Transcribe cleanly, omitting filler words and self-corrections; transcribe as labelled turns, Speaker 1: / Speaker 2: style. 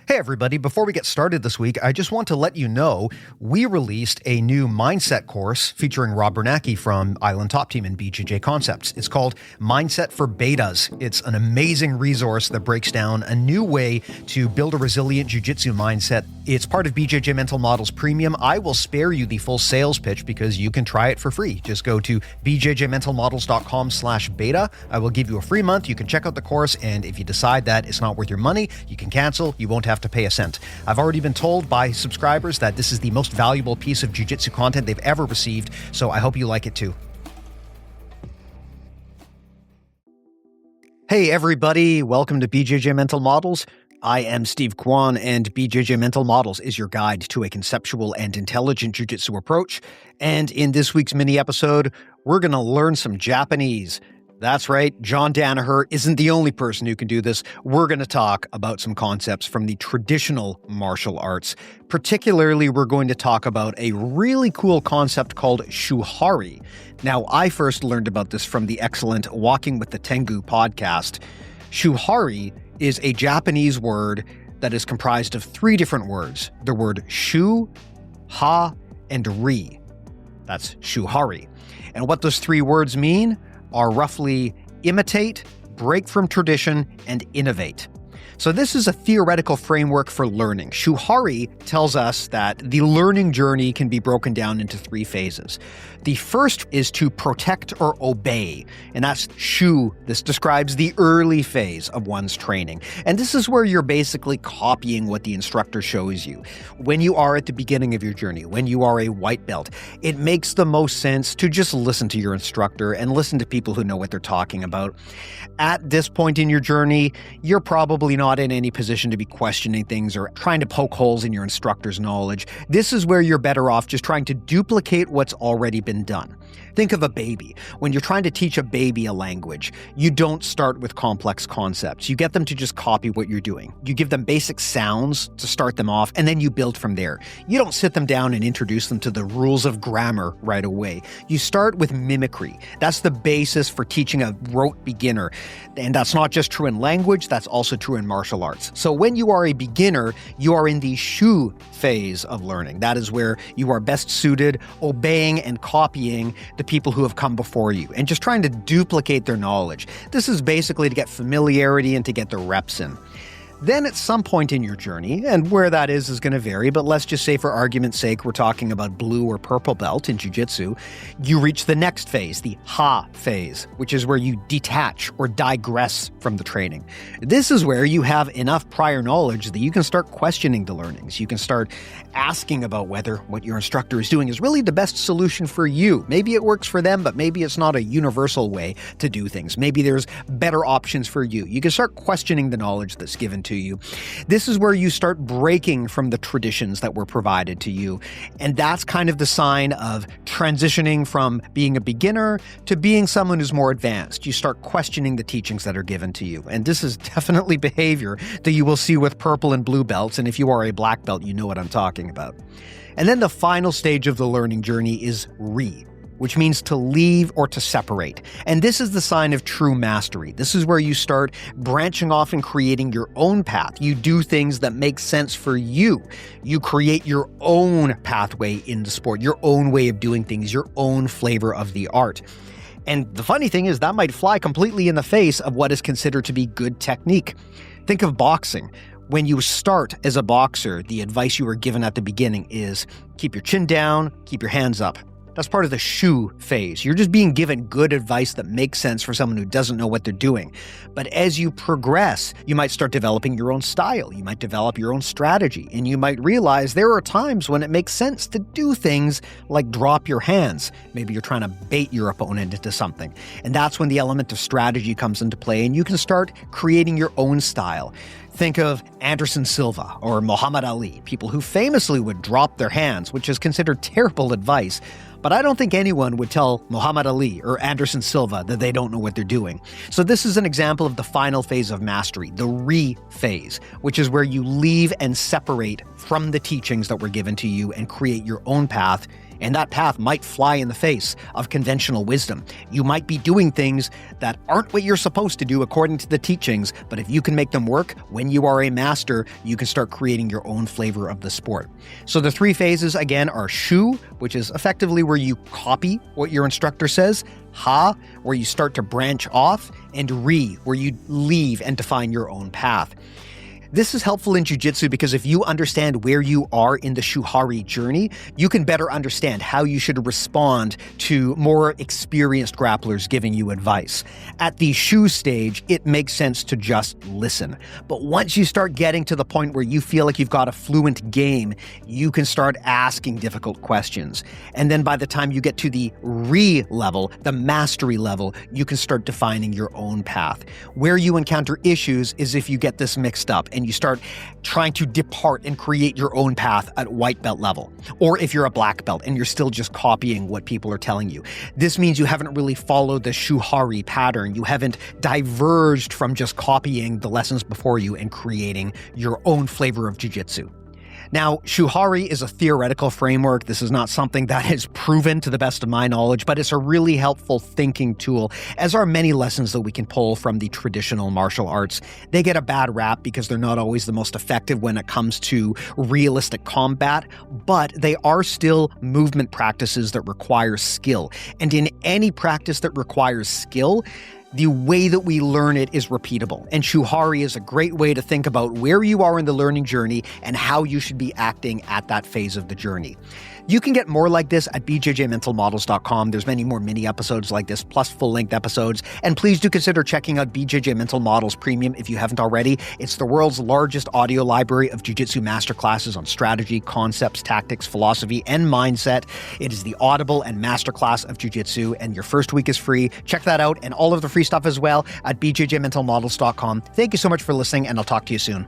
Speaker 1: Hey everybody, before we get started this week, I just want to let you know we released a new mindset course featuring Rob Bernacki from Island Top Team and BJJ Concepts. It's called Mindset for Betas. It's an amazing resource that breaks down a new way to build a resilient jiu-jitsu mindset. It's part of BJJ Mental Models Premium. I will spare you the full sales pitch because you can try it for free. Just go to bjjmentalmodels.com/beta. I will give you a free month. You can check out the course, and if you decide that it's not worth your money, you can cancel. You won't have to pay a cent. I've already been told by subscribers that this is the most valuable piece of jiu-jitsu content they've ever received, so I hope you like it too. Hey everybody, welcome to BJJ Mental Models. I am Steve Kwan, and BJJ Mental Models is your guide to a conceptual and intelligent jiu-jitsu approach. And in this week's mini episode, we're going to learn some Japanese. That's right, John Danaher isn't the only person who can do this. We're going to talk about some concepts from the traditional martial arts. Particularly, we're going to talk about a really cool concept called Shuhari. Now, I first learned about this from the excellent Walking with the Tengu podcast. Shuhari is a Japanese word that is comprised of three different words. The word shu, ha, and ri. That's Shuhari. And what those three words mean are roughly imitate, break from tradition, and innovate. So this is a theoretical framework for learning. Shuhari tells us that the learning journey can be broken down into three phases. The first is to protect or obey, and that's shu. This describes the early phase of one's training. And this is where you're basically copying what the instructor shows you. When you are at the beginning of your journey, when you are a white belt, it makes the most sense to just listen to your instructor and listen to people who know what they're talking about. At this point in your journey, you're probably not in any position to be questioning things or trying to poke holes in your instructor's knowledge. This is where you're better off just trying to duplicate what's already been done. Think of a baby. When you're trying to teach a baby a language, you don't start with complex concepts. You get them to just copy what you're doing. You give them basic sounds to start them off, and then you build from there. You don't sit them down and introduce them to the rules of grammar right away. You start with mimicry. That's the basis for teaching a rote beginner. And that's not just true in language, that's also true in martial arts. So when you are a beginner, you are in the shu phase of learning. That is where you are best suited, obeying and copying the people who have come before you and just trying to duplicate their knowledge. This is basically to get familiarity and to get the reps in. Then at some point in your journey, and where that is going to vary, but let's just say for argument's sake, we're talking about blue or purple belt in jiu-jitsu, you reach the next phase, the ha phase, which is where you detach or digress from the training. This is where you have enough prior knowledge that you can start questioning the learnings. You can start asking about whether what your instructor is doing is really the best solution for you. Maybe it works for them, but maybe it's not a universal way to do things. Maybe there's better options for you. You can start questioning the knowledge that's given to you. This is where you start breaking from the traditions that were provided to you. And that's kind of the sign of transitioning from being a beginner to being someone who's more advanced. You start questioning the teachings that are given to you. And this is definitely behavior that you will see with purple and blue belts. And if you are a black belt, you know what I'm talking about. And then the final stage of the learning journey is ri, which means to leave or to separate. And this is the sign of true mastery. This is where you start branching off and creating your own path. You do things that make sense for you. You create your own pathway in the sport, your own way of doing things, your own flavor of the art. And the funny thing is that might fly completely in the face of what is considered to be good technique. Think of boxing. When you start as a boxer, the advice you were given at the beginning is keep your chin down, keep your hands up. That's part of the shu phase. You're just being given good advice that makes sense for someone who doesn't know what they're doing. But as you progress, you might start developing your own style. You might develop your own strategy. And you might realize there are times when it makes sense to do things like drop your hands. Maybe you're trying to bait your opponent into something. And that's when the element of strategy comes into play, and you can start creating your own style. Think of Anderson Silva or Muhammad Ali, people who famously would drop their hands, which is considered terrible advice. But I don't think anyone would tell Muhammad Ali or Anderson Silva that they don't know what they're doing. So this is an example of the final phase of mastery, the ri phase, which is where you leave and separate from the teachings that were given to you and create your own path And that path might fly in the face of conventional wisdom. You might be doing things that aren't what you're supposed to do according to the teachings, but if you can make them work, when you are a master, you can start creating your own flavor of the sport. So the 3 phases, again, are Shu, which is effectively where you copy what your instructor says, Ha, where you start to branch off, and Ri, where you leave and define your own path. This is helpful in jiu-jitsu because if you understand where you are in the Shuhari journey, you can better understand how you should respond to more experienced grapplers giving you advice. At the Shu stage, it makes sense to just listen. But once you start getting to the point where you feel like you've got a fluent game, you can start asking difficult questions. And then by the time you get to the Ri level, the mastery level, you can start defining your own path. Where you encounter issues is if you get this mixed up and you start trying to depart and create your own path at white belt level. Or if you're a black belt and you're still just copying what people are telling you. This means you haven't really followed the Shuhari pattern. You haven't diverged from just copying the lessons before you and creating your own flavor of jiu-jitsu. Now, Shuhari is a theoretical framework. This is not something that is proven to the best of my knowledge, but it's a really helpful thinking tool, as are many lessons that we can pull from the traditional martial arts. They get a bad rap because they're not always the most effective when it comes to realistic combat, but they are still movement practices that require skill. And in any practice that requires skill, the way that we learn it is repeatable. And Shuhari is a great way to think about where you are in the learning journey and how you should be acting at that phase of the journey. You can get more like this at BJJMentalModels.com. There's many more mini episodes like this, plus full-length episodes. And please do consider checking out BJJ Mental Models Premium if you haven't already. It's the world's largest audio library of jiu-jitsu masterclasses on strategy, concepts, tactics, philosophy, and mindset. It is the Audible and masterclass of jiu-jitsu, and your first week is free. Check that out and all of the free stuff as well at BJJMentalModels.com. Thank you so much for listening, and I'll talk to you soon.